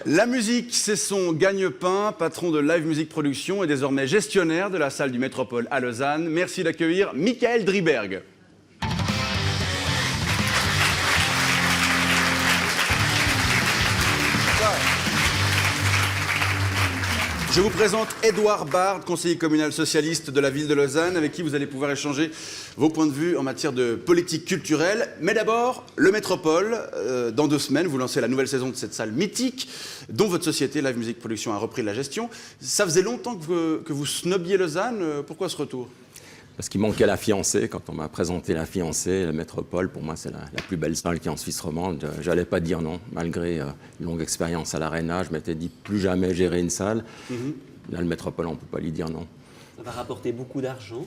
La musique, c'est son gagne-pain, patron de Live Music Production et désormais gestionnaire de la salle du Métropole à Lausanne. Merci d'accueillir Michael Driberg. Je vous présente Édouard Bard, conseiller communal socialiste de la ville de Lausanne, avec qui vous allez pouvoir échanger vos points de vue en matière de politique culturelle. Mais d'abord, le Métropole. Dans 2 semaines, vous lancez la nouvelle saison de cette salle mythique, dont votre société Live Music Production a repris la gestion. Ça faisait longtemps que vous snobbiez Lausanne. Pourquoi ce retour ? Parce qu'il manquait la fiancée. Quand on m'a présenté la fiancée, la Métropole, pour moi, c'est la plus belle salle qui est en Suisse romande. J'allais pas dire non, malgré une longue expérience à l'Arena. Je m'étais dit plus jamais gérer une salle. Là, le Métropole, on peut pas lui dire non. Ça va rapporter beaucoup d'argent.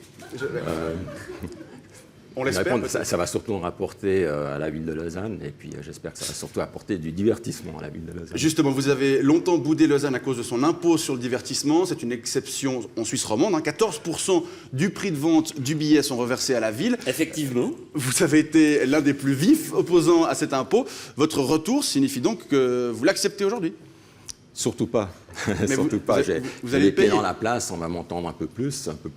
On l'espère. Ça va surtout en rapporter à la ville de Lausanne. Et puis, j'espère que ça va surtout apporter du divertissement à la ville de Lausanne. Justement, vous avez longtemps boudé Lausanne à cause de son impôt sur le divertissement. C'est une exception en Suisse romande. 14% du prix de vente du billet sont reversés à la ville. Effectivement. Vous avez été l'un des plus vifs opposants à cet impôt. Votre retour signifie donc que vous l'acceptez aujourd'hui ? Surtout pas. Mais surtout pas. Vous J'ai allez les pieds payer. dans la place, on va m'entendre un peu plus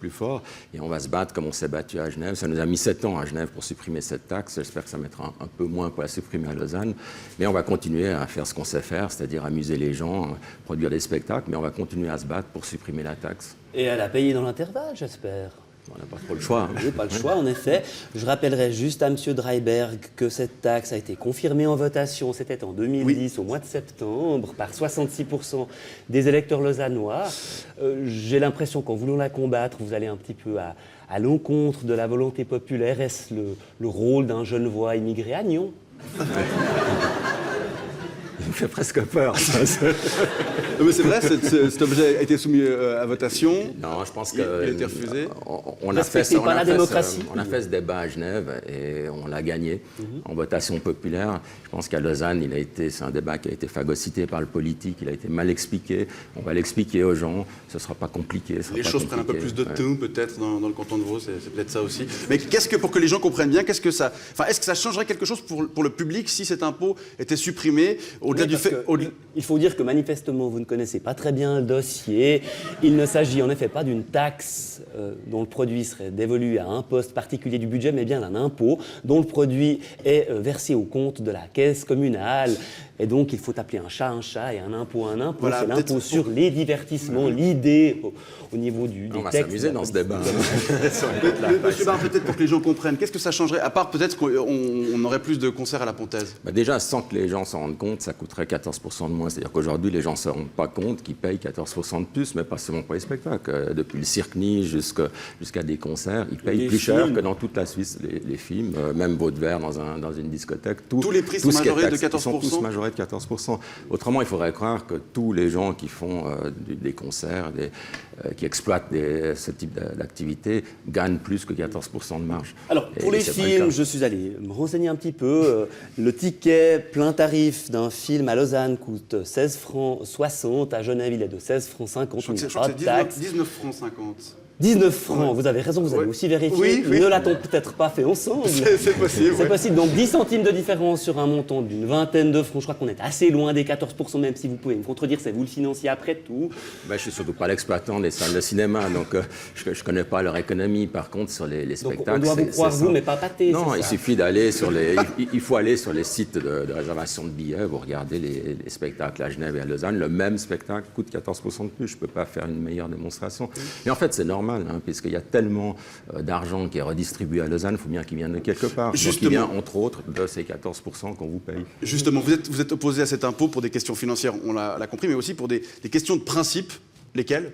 fort, et on va se battre comme on s'est battu à Genève. Ça nous a mis 7 ans à Genève pour supprimer cette taxe. J'espère que ça mettra un peu moins pour la supprimer à Lausanne. Mais on va continuer à faire ce qu'on sait faire, c'est-à-dire amuser les gens, produire des spectacles, mais on va continuer à se battre pour supprimer la taxe. Et elle a payé dans l'intervalle, j'espère. On n'a pas trop le choix. Oui, pas le choix, en effet. Je rappellerai juste à M. Driberg que cette taxe a été confirmée en votation, c'était en 2010, au mois de septembre, par 66% des électeurs lausannois. J'ai l'impression qu'en voulant la combattre, vous allez un petit peu à l'encontre de la volonté populaire. Est-ce le rôle d'un Genevois immigré à Nyon ? Il me fait presque peur. Mais c'est vrai, cet objet a été soumis à votation. Non, je pense Il a que été refusé. on a fait ce débat à Genève et on l'a gagné en votation populaire. Je pense qu'à Lausanne, c'est un débat qui a été phagocyté par le politique, il a été mal expliqué. On va l'expliquer aux gens, ce ne sera pas compliqué. Les choses prennent un peu plus de temps, peut-être, dans le canton de Vaud, c'est peut-être ça aussi. Mais pour que les gens comprennent bien, est-ce que ça changerait quelque chose pour le public si cet impôt était supprimé au-delà du fait... Il faut dire que manifestement, vous ne connaissez pas très bien le dossier. Il ne s'agit en effet pas d'une taxe dont le produit serait dévolu à un poste particulier du budget, mais bien d'un impôt dont le produit est versé au compte de la caisse communale. Et donc, il faut appeler un chat et un impôt un impôt. Voilà, c'est l'impôt sur les divertissements, l'idée au niveau du texte. On va s'amuser dans ce débat. Monsieur Bard, peut-être pour que les gens comprennent, qu'est-ce que ça changerait, à part peut-être qu'on aurait plus de concerts à la Pontaise ? Déjà, sans que les gens s'en rendent compte, ça coûterait 14% de moins. C'est-à-dire qu'aujourd'hui, les gens ne se rendent pas compte qu'ils payent 14% de plus, mais pas seulement pour les spectacles. Depuis le Cirque-Nid jusqu'à des concerts, ils payent plus cher que dans toute la Suisse. Les films, même Vaudevers dans une discothèque. Tous les prix sont majorés de 14%. Ils sont tous majorés de 14%. Autrement, il faudrait croire que tous les gens qui font des concerts, qui exploitent ce type d'activité, gagnent plus que 14% de marge. Alors, pour les films, je suis allé me renseigner un petit peu. Le ticket plein tarif d'un film à Lausanne coûte 16 francs 60. À Genève, il est de 16 francs 50. Je crois que c'est 19 francs 50. 19 francs, vous avez raison, vous avez aussi vérifié. Oui. Ne l'a-t-on peut-être pas fait ensemble ? C'est possible. C'est possible. Donc 10 centimes de différence sur un montant d'une vingtaine de francs. Je crois qu'on est assez loin des 14%, même si vous pouvez me contredire, c'est vous le financier après tout. Je ne suis surtout pas l'exploitant des salles de cinéma, donc je ne connais pas leur économie. Par contre, sur les spectacles, donc on doit vous croire, vous, mais pas pâté. Non, il suffit d'aller sur il faut aller sur les sites de réservation de billets, vous regardez les spectacles à Genève et à Lausanne, le même spectacle coûte 14% de plus. Je ne peux pas faire une meilleure démonstration. Mais en fait, c'est normal, puisqu'il y a tellement d'argent qui est redistribué à Lausanne, il faut bien qu'il vienne de quelque part. Donc il vient, entre autres, de ces 14% qu'on vous paye. Justement, vous êtes opposé à cet impôt pour des questions financières, on l'a compris, mais aussi pour des questions de principe. Lesquelles ?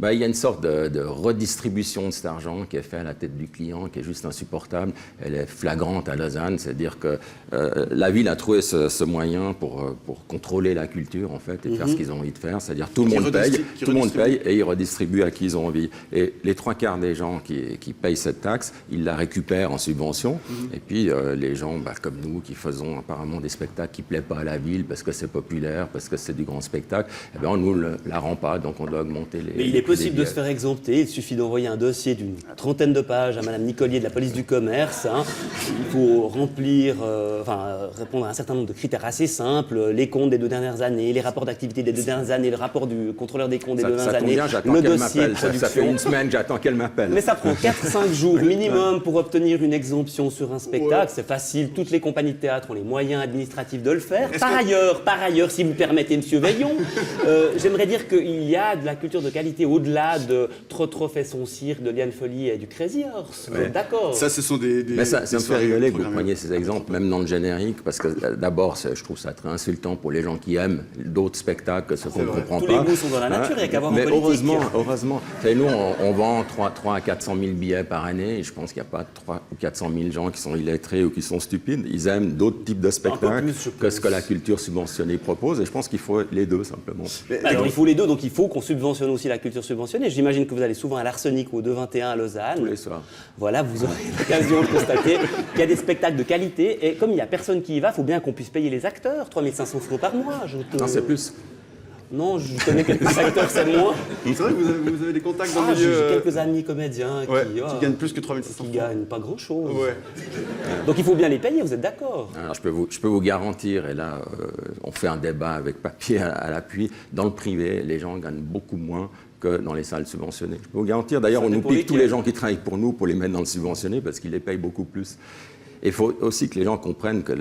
Il y a une sorte de redistribution de cet argent qui est faite à la tête du client, qui est juste insupportable. Elle est flagrante à Lausanne, c'est-à-dire que la ville a trouvé ce moyen pour contrôler la culture, en fait, et faire ce qu'ils ont envie de faire. C'est-à-dire tout le monde paye et ils redistribuent à qui ils ont envie. Et les 3/4 des gens qui payent cette taxe, ils la récupèrent en subvention. Et puis les gens comme nous, qui faisons apparemment des spectacles qui ne plaisent pas à la ville parce que c'est populaire, parce que c'est du grand spectacle, on ne nous la rend pas, donc on doit augmenter les... possible de se faire exempter. Il suffit d'envoyer un dossier d'une trentaine de pages à Madame Nicolier de la police du commerce. Hein. Il faut remplir, répondre à un certain nombre de critères assez simples. Les comptes des 2 dernières années, les rapports d'activité des 2 dernières années, le rapport du contrôleur des comptes des 2 dernières années, le dossier de production. Ça fait une semaine, j'attends qu'elle m'appelle. Mais ça prend 4-5 jours minimum pour obtenir une exemption sur un spectacle. C'est facile, toutes les compagnies de théâtre ont les moyens administratifs de le faire. Par ailleurs, si vous permettez, Monsieur Veillon, j'aimerais dire qu'il y a de la culture de qualité au-delà de Trotro fait son cirque, de Liane Folly et du Crazy Horse. Vous êtes d'accord? Ça, ce sont des Mais ça me fait rigoler que vous programmées. preniez ces exemples, même dans le générique, parce que d'abord, je trouve ça très insultant pour les gens qui aiment d'autres spectacles que ceux qu'on ne comprend Tous pas. les goûts sont dans la nature, il n'y a qu'à voir en Mais politique. heureusement. Et nous, on vend 3 à 400 000 billets par année, et je pense qu'il n'y a pas 3 ou 400 000 gens qui sont illettrés ou qui sont stupides. Ils aiment d'autres types de spectacles plus, je que ce que la culture subventionnée propose, et je pense qu'il faut les deux, simplement. Alors il faut les deux, donc il faut qu'on subventionne aussi la culture subventionnée. J'imagine que vous allez souvent à l'Arsenic ou au 221 à Lausanne. Tous les soirs. Voilà, vous aurez l'occasion de constater qu'il y a des spectacles de qualité. Et comme il n'y a personne qui y va, il faut bien qu'on puisse payer les acteurs. 3 500 francs par mois. Non, c'est plus. Non, je connais quelques acteurs, c'est moins. C'est vrai que vous avez des contacts dans Ah, le j'ai milieu. quelques amis comédiens qui gagnent plus que 3 500 qui francs. gagnent pas grand-chose. Ouais. Donc il faut bien les payer, vous êtes d'accord? Alors, je peux vous garantir, et là, on fait un débat avec papier à l'appui, dans le privé, les gens gagnent beaucoup moins que dans les salles subventionnées. Je peux vous garantir, d'ailleurs, Ça on nous dépend pique tous lesquelles. les gens qui travaillent pour nous pour les mettre dans le subventionné parce qu'ils les payent beaucoup plus. Et il faut aussi que les gens comprennent que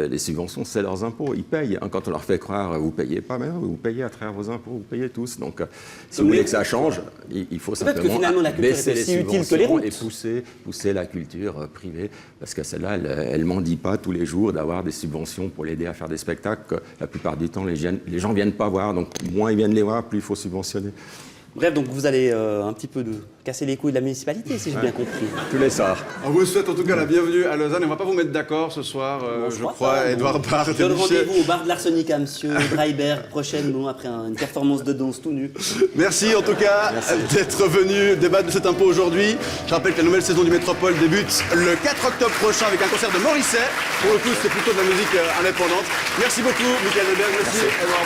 les subventions, c'est leurs impôts. Ils payent. Hein, quand on leur fait croire, vous ne payez pas, mais non, vous payez à travers vos impôts, vous payez tous. Donc, si vous voulez que ça change, il faut Peut-être que simplement finalement, la culture baisser est les aussi utile que les subventions routes. et pousser la culture privée. Parce que celle-là, elle ne mendie pas tous les jours d'avoir des subventions pour l'aider à faire des spectacles que la plupart du temps, les gens ne viennent pas voir. Donc, moins ils viennent les voir, plus il faut subventionner. Bref, donc vous allez un petit peu casser les couilles de la municipalité, si j'ai bien compris. Tous les soirs. On vous souhaite en tout cas la bienvenue à Lausanne. On ne va pas vous mettre d'accord ce soir, je crois, Edouard Baird. Je donne rendez-vous au bar de l'Arsenic à Monsieur Dreiberg prochainement après une performance de danse tout nu. Merci en tout cas d'être venu débattre de cet impôt aujourd'hui. Je rappelle que la nouvelle saison du Métropole débute le 4 octobre prochain avec un concert de Morisset. Pour le coup, c'est plutôt de la musique indépendante. Merci beaucoup, Michael Weber. Merci, Edouard.